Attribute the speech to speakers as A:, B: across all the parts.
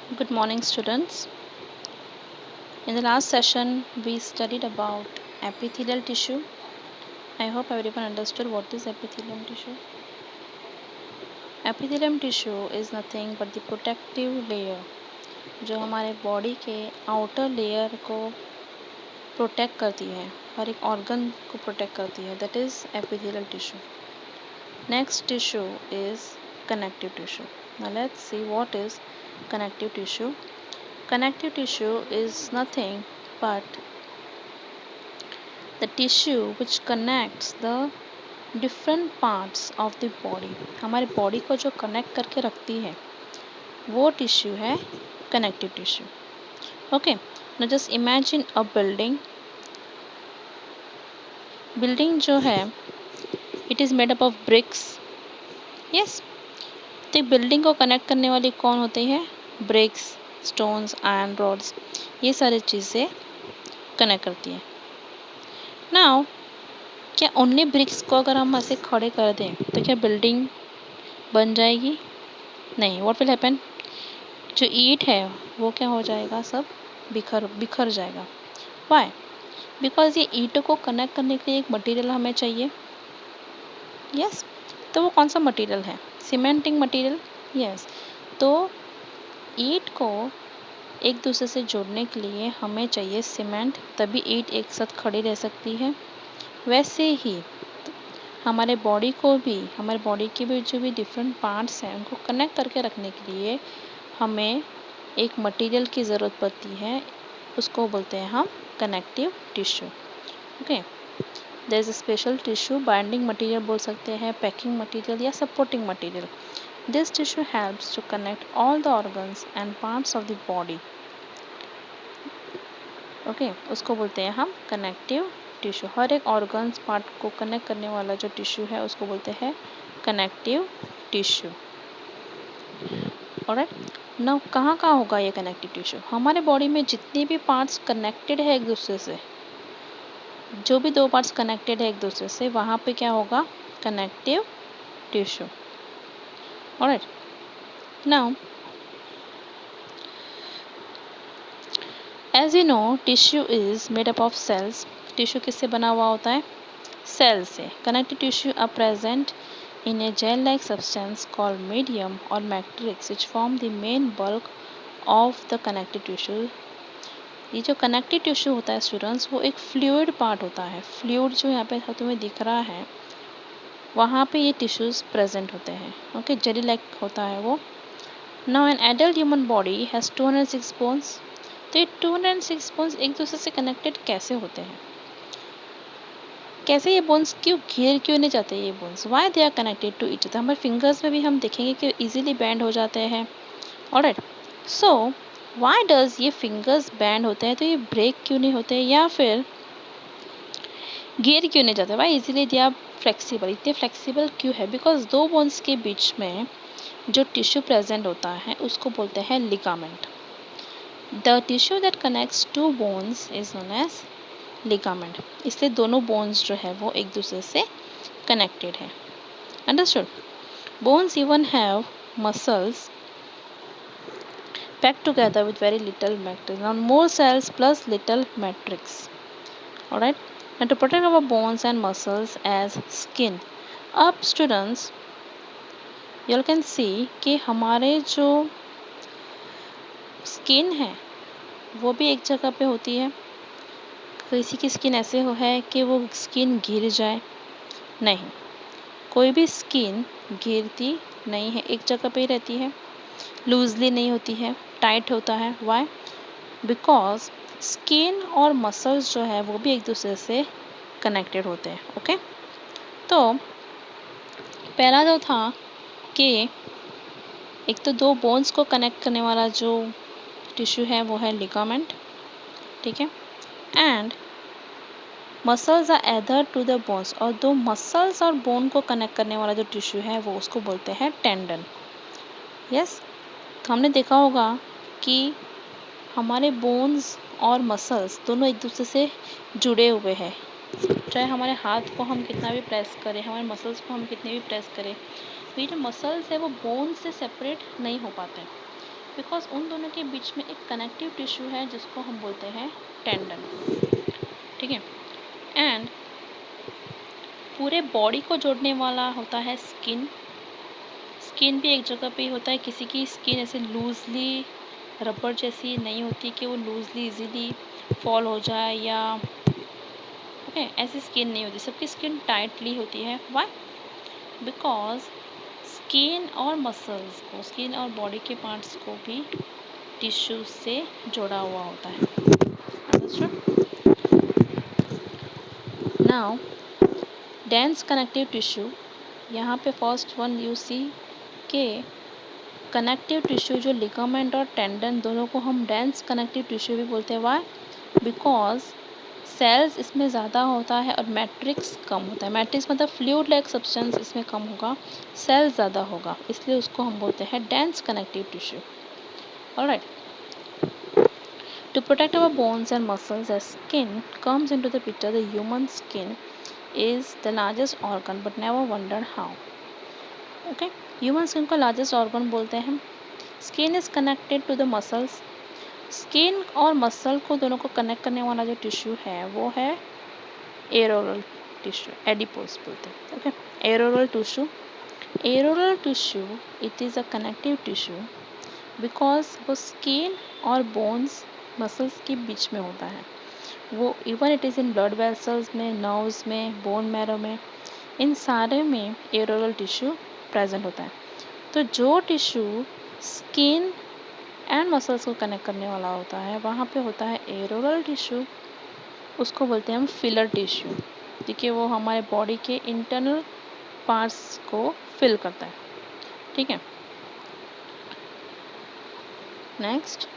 A: Good morning, students. In the last session, we studied about epithelial tissue. I hope everyone understood what is epithelium tissue. Epithelium tissue is nothing but the protective layer जो हमारे body के outer layer को protect करती है, हर एक organ को protect करती है. That is epithelial tissue. Next tissue is connective tissue. Now let's see what is connective tissue. Connective tissue is nothing but the tissue which connects the different parts of the body. हमारे body को जो connect करके रखती है वो tissue है connective tissue. Okay, now just imagine a building जो है it is made up of BRICS. Yes, तो बिल्डिंग को कनेक्ट करने वाली कौन होती है? ब्रिक्स, स्टोन्स, आयरन रॉड्स, ये सारी चीज़ें कनेक्ट करती हैं. नाउ क्या ओनली ब्रिक्स को अगर हम ऐसे खड़े कर दें तो क्या बिल्डिंग बन जाएगी? नहीं. What will happen? जो ईंट है वो क्या हो जाएगा? सब बिखर जाएगा. व्हाई? बिकॉज ये ईंटों को कनेक्ट करने के लिए एक मटेरियल हमें चाहिए. यस, तो वो कौन सा मटेरियल है? Cementing material. यस, तो ईंट को एक दूसरे से जोड़ने के लिए हमें चाहिए सीमेंट, तभी ईंट एक साथ खड़ी रह सकती है. वैसे ही हमारे बॉडी के भी जो भी डिफरेंट पार्ट्स हैं उनको कनेक्ट करके रखने के लिए हमें एक मटेरियल की ज़रूरत पड़ती है. उसको बोलते हैं हम connective tissue. Okay, there is a special tissue, binding material बोल सकते हैं, पैकिंग मटेरियल या supporting material. This tissue helps to connect all the organs and parts of the body. Okay, उसको बोलते हैं हम कनेक्टिव टिश्यू. हर एक ऑर्गन्स पार्ट को कनेक्ट करने वाला जो टिश्यू है उसको बोलते हैं कनेक्टिव टिश्यू. ऑलराइट, नाउ कहाँ होगा ये कनेक्टिव टिश्यू? हमारे बॉडी में जितने भी पार्ट्स कनेक्टेड है एक दूसरे से, जो भी दो पार्ट्स कनेक्टेड है एक दूसरे से, वहाँ पे क्या होगा? Connective tissue. Alright, now as you know tissue is made up of cells. टिश्यू किससे बना हुआ होता है? सेल से. Connective tissue are present in a gel-like substance called medium or matrix which form the main bulk of the connective tissue. ये जो connective tissue होता है स्टूडेंट्स, वो एक फ्लूइड पार्ट होता है. फ्लूइड जो यहाँ पे तुम्हें दिख रहा है वहाँ पे ये टिश्यूज प्रेजेंट होते हैं. ओके, जेली लाइक होता है वो. Now an adult human body has 206 bones. तो ये 206 बोन्स एक दूसरे से कनेक्टेड कैसे होते हैं? कैसे ये बोन्स क्यों नहीं जाते? ये bones why they are connected to each other. हमारे फिंगर्स में भी हम देखेंगे कि इजीली बैंड हो जाते हैं. ऑलराइट, सो वाई डज ये फिंगर्स बैंड होते हैं? तो ये ब्रेक क्यों नहीं होते या फिर गियर क्यों नहीं जाते? Why easily they are flexible. इतने फ्लेक्सिबल क्यों है? बिकॉज दो बोन्स के बीच में जो टिश्यू प्रेजेंट होता है उसको बोलते हैं ligament. The tissue that connects to bones is known as ligament. इसलिए दोनों बोन्स जो है वो एक दूसरे से कनेक्टेड है. Understood? Bones even have muscles packed together with very little matrix. Now more cells plus little matrix. Alright, and to protect our bones and muscles as skin. अब students you can see कि हमारे जो skin है वो भी एक जगह पे होती है. किसी की स्किन ऐसे है कि वो स्किन गिर जाए? नहीं, कोई भी स्किन गिरती नहीं है, एक जगह पे ही रहती है. लूजली नहीं होती है, टाइट होता है. वाई? बिकॉज स्किन और मसल्स जो है वो भी एक दूसरे से कनेक्टेड होते हैं. ओके, तो पहला जो था कि एक तो दो बोन्स को कनेक्ट करने वाला जो टिश्यू है वो है लिगामेंट. ठीक है, and muscles are either to the bones. और दो मसल्स और बोन को कनेक्ट करने वाला जो टिश्यू है वो उसको बोलते हैं टेंडन. यस, तो हमने देखा होगा कि हमारे बोन्स और मसल्स दोनों एक दूसरे से जुड़े हुए हैं. चाहे हमारे हाथ को हम कितना भी प्रेस करें, हमारे मसल्स को हम कितने भी प्रेस करें, तो ये जो मसल्स है वो बोन से सेपरेट नहीं हो पाते. बिकॉज उन दोनों के बीच में एक कनेक्टिव टिश्यू है जिसको हम बोलते हैं टेंडन। ठीक है, एंड पूरे बॉडी को जोड़ने वाला होता है स्किन। स्किन भी एक जगह पे ही होता है। किसी की स्किन ऐसे लूजली रबर जैसी नहीं होती कि वो लूजली इजीली फॉल हो जाए, या ओके ऐसी स्किन नहीं होती। सबकी स्किन टाइटली होती है। व्हाई? बिकॉज स्किन और मसल्स को, स्किन और बॉडी के पार्ट्स को भी टिश्यू से जोड़ा हुआ होता है। Understood? Now dense connective tissue, यहाँ पे फर्स्ट वन यू सी के कनेक्टिव टिश्यू जो लिगामेंट और टेंडन दोनों को हम डेंस कनेक्टिव टिश्यू भी बोलते हैं। व्हाई? बिकॉज सेल्स इसमें ज़्यादा होता है और मैट्रिक्स कम होता है। मैट्रिक्स मतलब फ्लूइड लाइक सब्सटेंस इसमें कम होगा, सेल ज़्यादा होगा, इसलिए उसको हम बोलते हैं dense connective tissue. Alright, to protect our bones and muscles as skin comes into the picture. The human skin is the largest organ, but never wondered how. Okay, human skin को largest organ बोलते हैं। Skin is connected to the muscles. Skin और muscle को दोनों को connect करने वाला जो टिश्यू है वो है एरोरल टिश्यू, एडिपोज बोलते हैं। Okay, areolar tissue, areolar tissue it is a connective tissue because वो स्किन और बोन्स मसल्स के बीच में होता है। वो even it is in blood vessels में, नर्व्स में, बोन मैरो में, इन सारे में एरोरल टिश्यू प्रेजेंट होता है। तो जो टिश्यू स्किन एंड मसल्स को कनेक्ट करने वाला होता है वहाँ पे होता है एरोरल टिश्यू, उसको बोलते हैं हम फिलर टिश्यू। देखिए वो हमारे बॉडी के इंटरनल पार्ट्स को फिल करता है। ठीक है, next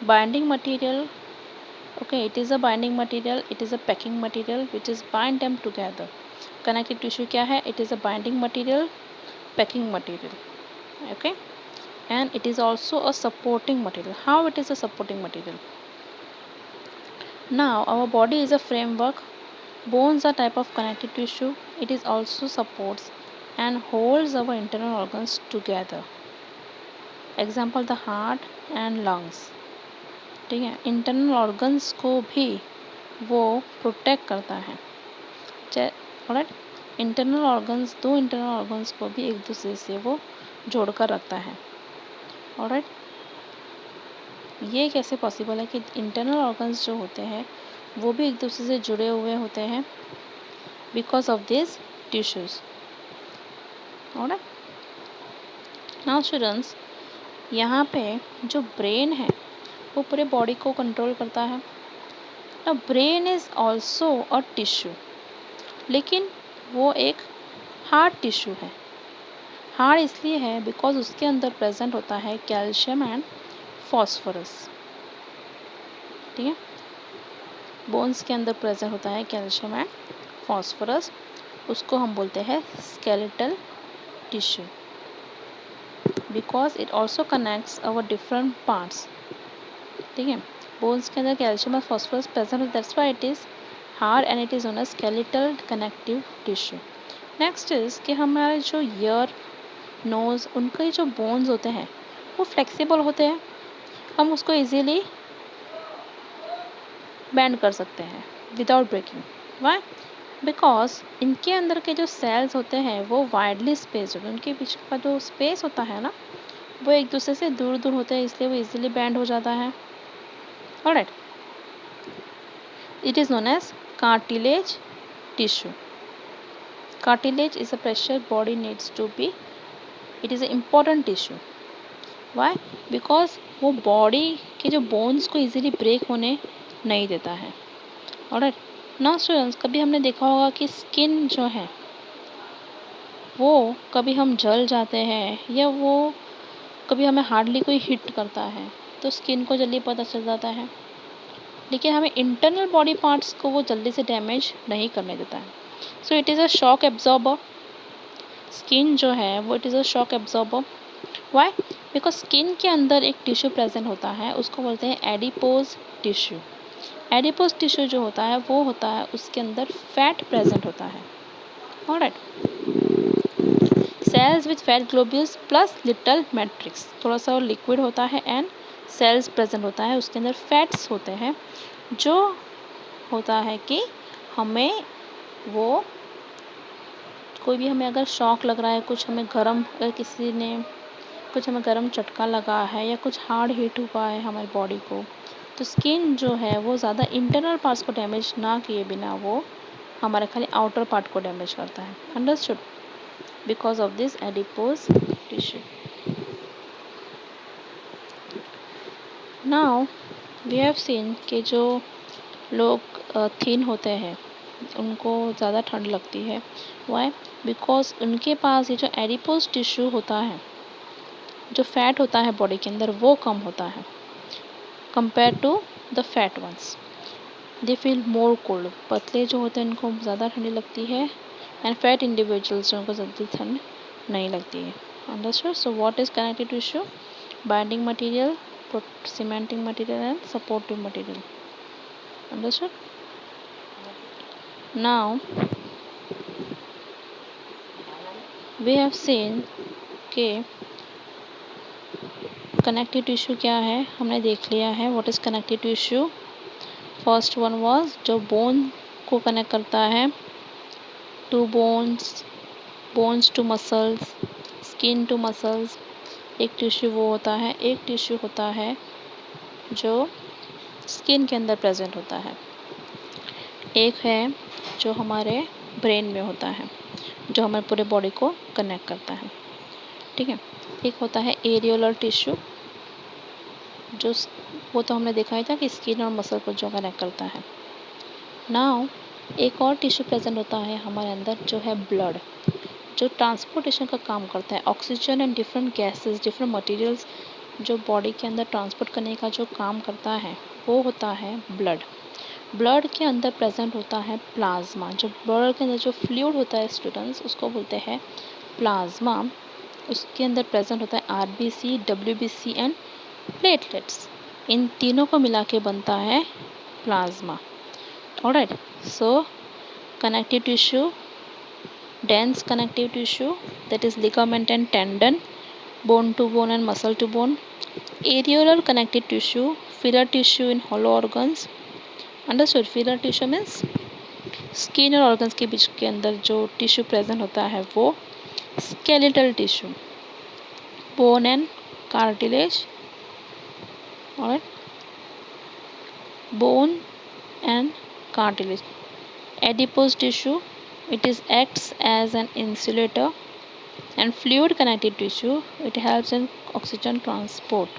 A: binding material. Okay, it is a binding material, it is a packing material which is bind them together. Connective tissue क्या है? It is a binding material, packing material. Okay, and it is also a supporting material. How it is a supporting material? Now our body is a framework. Bones are type of connective tissue. It is also supports and holds our internal organs together. Example, the heart and lungs. ठीक है, internal organs को भी वो protect करता है। Alright, internal organs, दो internal organs को भी एक दूसरे से वो जोड़कर रखता है। ऑलराइट, ये कैसे पॉसिबल है कि इंटरनल ऑर्गन्स जो होते हैं वो भी एक दूसरे से जुड़े हुए होते हैं? Because of this tissues. Alright, now students, यहाँ पे जो ब्रेन है वो पूरे बॉडी को कंट्रोल करता है। Now brain is also a tissue, लेकिन वो एक हार्ड टिश्यू है। हार्ड इसलिए है बिकॉज उसके अंदर प्रेजेंट होता है कैल्शियम एंड फॉस्फोरस। ठीक है, बोन्स के अंदर प्रेजेंट होता है कैल्शियम एंड फॉस्फोरस, उसको हम बोलते हैं skeletal tissue because it also connects our different parts. ठीक है, बोन्स के अंदर कैल्शियम और फॉस्फोरस प्रेजेंट है, that's why it is hard and it is on a skeletal connective tissue. Next is कि हमारे जो ईयर, नोज़, उनके जो बोन्स होते हैं वो फ्लेक्सिबल होते हैं। हम उसको इजीली बेंड कर सकते हैं विदाउट ब्रेकिंग। वाई? बिकॉज इनके अंदर के जो सेल्स होते हैं वो वाइडली स्पेस होते हैं, उनके बीच का जो स्पेस होता है ना वो एक दूसरे से दूर दूर होते हैं, इसलिए वो इजीली बेंड हो जाता है। Alright, it is known as cartilage tissue. Cartilage is a pressure body needs to be, it is a important tissue. Why? Because वो बॉडी के जो बोन्स को इजीली ब्रेक होने नहीं देता है। ऑलराइट, नाउ स्टूडेंट्स, कभी हमने देखा होगा कि स्किन जो है वो कभी हम जल जाते हैं या वो कभी हमें हार्डली कोई हिट करता है तो स्किन को जल्दी पता चल जाता है, लेकिन हमें इंटरनल बॉडी पार्ट्स को वो जल्दी से डैमेज नहीं करने देता है। So it is a shock absorber. Skin जो है वो it is a shock absorber. Why? Because skin के अंदर एक टिश्यू प्रेजेंट होता है, उसको बोलते हैं एडिपोज टिश्यू। एडिपोज टिश्यू जो होता है वो होता है उसके अंदर फैट प्रेजेंट होता है। Alright, sales with fat globules plus little matrix, थोड़ा सा लिक्विड होता है एंड सेल्स प्रेजेंट होता है, उसके अंदर फैट्स होते हैं, जो होता है कि हमें वो कोई भी हमें अगर शॉक लग रहा है, कुछ हमें गरम, अगर किसी ने कुछ हमें गरम झटका लगा है या कुछ हार्ड हिट हुआ है हमारी बॉडी को, तो स्किन जो है वो ज़्यादा इंटरनल पार्ट्स को डैमेज ना किए बिना वो हमारे खाली आउटर पार्ट को डैमेज करता है। Understood? Because of this adipose tissue. Now we have seen कि जो लोग थिन होते हैं उनको ज़्यादा ठंड लगती है। वाई? बिकॉज उनके पास ये जो एडिपोज टिश्यू होता है, जो फैट होता है बॉडी के अंदर, वो कम होता है compare to the fat ones. They feel more cold. पतले जो होते हैं उनको ज़्यादा ठंडी लगती है एंड फैट इंडिविजुअल्स जो उनको जल्दी ठंड नहीं लगती है। Understood? So what is connective tissue? Binding material, cementing material and supportive material. Understood? Now we have seen के कनेक्टिव टिश्यू क्या है, हमने देख लिया है। What is connective tissue? First one was जो बोन को कनेक्ट करता है, to bones, bones to muscles, skin to muscles. एक टिश्यू वो होता है। एक टिश्यू होता है जो स्किन के अंदर प्रेजेंट होता है। एक है जो हमारे ब्रेन में होता है, जो हमारे पूरे बॉडी को कनेक्ट करता है। ठीक है। एक होता है एरियोलर टिश्यू, जो वो तो हमने देखा ही था कि स्किन और मसल को जो कनेक्ट करता है। नाउ एक और टिश्यू प्रेजेंट होता है हमारे अंदर, जो है ब्लड, जो ट्रांसपोर्टेशन का काम करता है। Oxygen and different gases, different materials जो बॉडी के अंदर ट्रांसपोर्ट करने का जो काम करता है, वो होता है ब्लड। ब्लड के अंदर प्रेजेंट होता है प्लाज्मा। जो ब्लड के अंदर जो फ्लूइड होता है स्टूडेंट्स, उसको बोलते हैं प्लाज्मा। उसके अंदर प्रेजेंट होता है आरबीसी, डब्ल्यूबीसी एंड प्लेटलेट्स। इन तीनों को मिला के बनता है plasma. Alright, so connective tissue, dense connective tissue, that is ligament and tendon, bone to bone and muscle to bone. Areolar connective tissue, filler tissue in hollow organs. Understood? Filler tissue means skin और organs के बीच के अंदर जो tissue present होता है वो skeletal tissue, bone and cartilage. Alright, bone and cartilage. Adipose tissue, it is acts as an insulator. And fluid connective tissue, it helps in oxygen transport,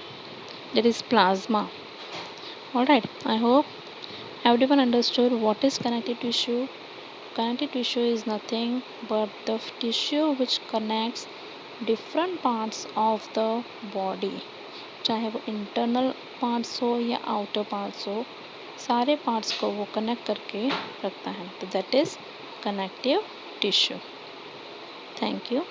A: that is plasma. Alright, I hope everyone understood what is connective tissue. Connective tissue is nothing but the tissue which connects different parts of the body, चाहे वो internal parts हो या outer parts हो, सारे parts को वो connect करके रखता है। तो that is connective tissue. Thank you.